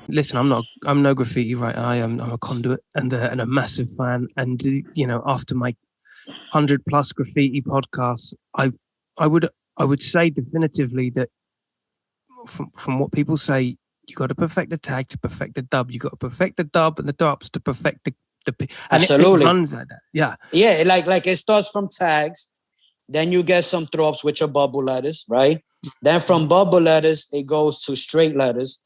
listen, I'm no graffiti writer. I'm a conduit and a massive fan. And after my 100+ graffiti podcasts, I would I would say definitively that from what people say, you got to perfect the tag to perfect the dub. You got to perfect the dub and the dubs to perfect and it Absolutely. runs like that. Yeah. Yeah, like it starts from tags. Then you get some throps, which are bubble letters, right? Then from bubble letters, it goes to straight letters.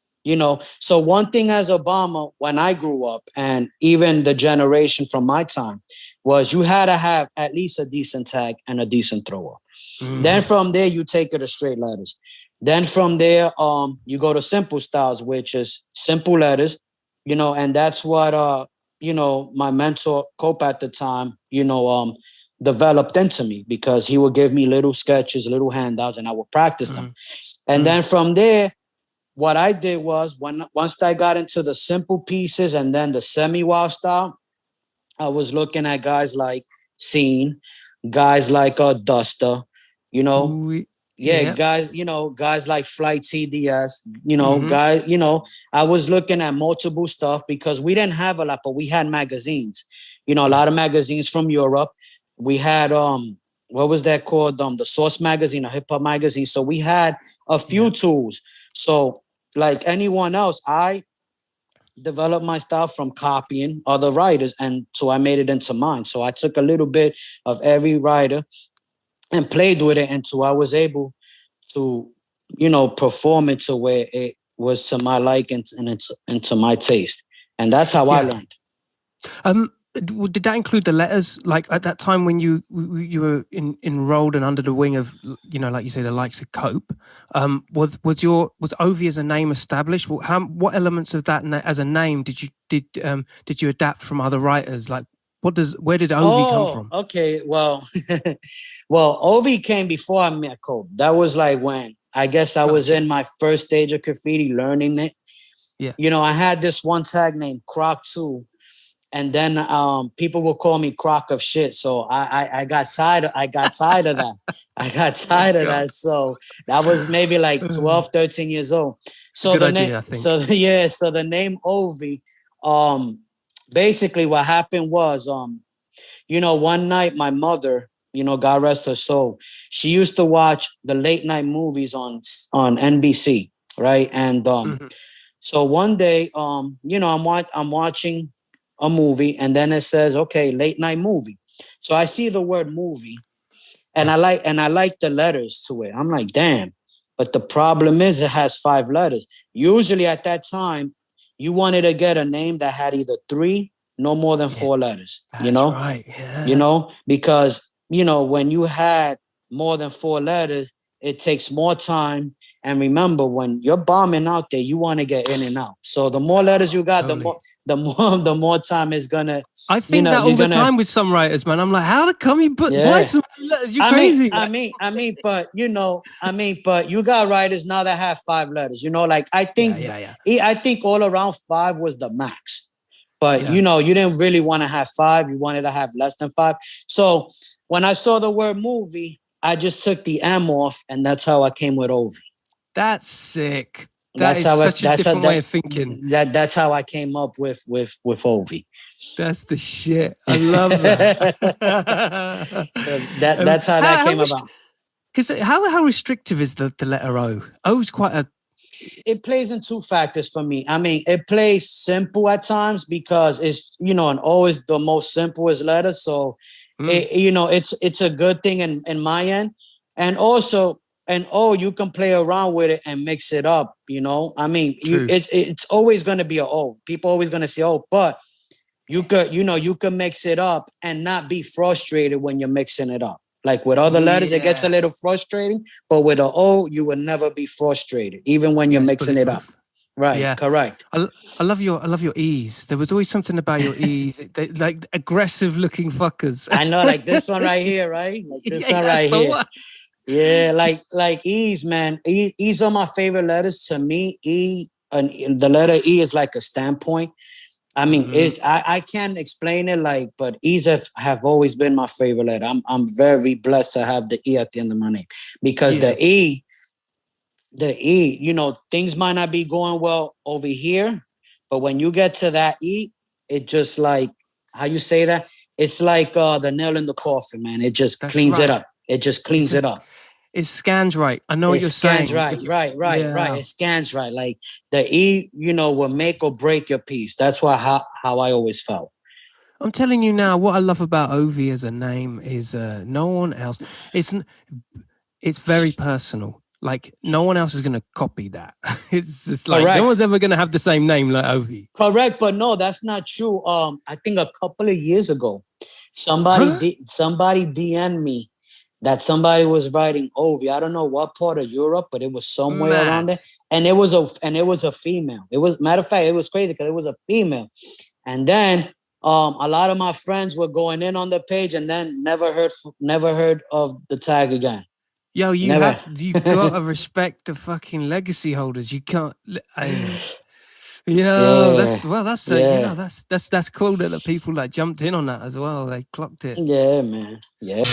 So one thing as Obama, when I grew up, and even the generation from my time, was you had to have at least a decent tag and a decent thrower. Then from there, you take it to straight letters. Then from there, you go to simple styles, which is simple letters, and that's what my mentor Cope at the time, developed into me, because he would give me little sketches, little handouts, and I would practice them. And then from there, what I did was, once I got into the simple pieces and then the semi-wild style, I was looking at guys like Scene, guys like Duster, you know, yeah, Yeah. guys like Flight TDS, guys, I was looking at multiple stuff, because we didn't have a lot, but we had magazines, a lot of magazines from Europe. We had what was that called? The Source magazine, a hip hop magazine. So we had a few tools. So like anyone else, I developed my style from copying other writers, and so I made it into mine. So I took a little bit of every writer and played with it until I was able to, perform it to where it was to my liking and it's into my taste. And that's how I learned. Did that include the letters? Like at that time when you were enrolled and under the wing of, like you say, the likes of Cope, was Ovi as a name established? What elements of that as a name did you adapt from other writers? Like where did Ovi come from? Okay, well, Ovi came before I met Cope. That was like when I guess I was in my first stage of graffiti, learning it. Yeah. I had this one tag named Croc 2. And then people will call me Croc of shit. So I got tired. I got tired of that. I got tired of that. So that was maybe like 12, 13 years old. So Good the idea, name, I think. so the name Ovi, basically what happened was, one night my mother, God rest her soul, she used to watch the late night movies on NBC, right? And so one day, I'm watching a movie, and then it says, okay, late night movie. So I see the word movie, and I like the letters to it. I'm like, damn. But the problem is it has 5 letters. Usually at that time, you wanted to get a name that had either 3, no more than 4 letters. That's right. Yeah. Because when you had more than 4 letters, it takes more time. And remember, when you're bombing out there, you want to get in and out. So the more letters you got, Totally. the more time it's gonna. I think that all the time with some writers, man. I'm like, how come you put why so many letters? You crazy? But you got writers now that have 5 letters. Like I think, I think all around 5 was the max. But you didn't really want to have 5. You wanted to have less than 5. So when I saw the word movie, I just took the M off, and that's how I came with Ovi. That's sick. That's such a different way of thinking. That's how I came up with Ovi. That's the shit. I love that. That's how that came about. Because how restrictive is the letter O? O's quite a. It plays in 2 factors for me. I mean, it plays simple at times because it's and always the most simplest letter. So it's a good thing in my end, and also. And you can play around with it and mix it up. I mean, it's always going to be an O. People always going to say O, but you could mix it up and not be frustrated when you're mixing it up. Like with other letters, it gets a little frustrating, but with an O, you would never be frustrated, even when you're mixing it up. Right. Yeah. Correct. I love your E's. There was always something about your E's, like aggressive looking fuckers. I know, like this one right here, right? Like this one right here. Yeah, like E's, man. E's are my favorite letters. To me, E, and the letter E is like a standpoint. I mean, I can't explain it, but E's have always been my favorite letter. I'm very blessed to have the E at the end of my name, because the E, things might not be going well over here, But when you get to that E, it just like, how you say that? It's like the nail in the coffin, man. It just That's cleans it right. up. It just cleans it up. It scans right. I know what It you're scans saying. right, right. It scans right. Like the E, will make or break your piece. That's how I always felt. I'm telling you now, what I love about Ovi as a name is no one else. It's very personal. Like no one else is going to copy that. It's just like no one's ever going to have the same name like Ovi. Correct, but no, that's not true. I think a couple of years ago, somebody DM'd me that somebody was writing Ovi. I don't know what part of Europe, but it was somewhere around there, and it was a female. It was, matter of fact, it was crazy because it was a female, and then a lot of my friends were going in on the page and then never heard of the tag again. Yo, you gotta respect the fucking legacy holders. You can't. That's cool that the people that jumped in on that as well. They clocked it. Yeah, man. Yeah.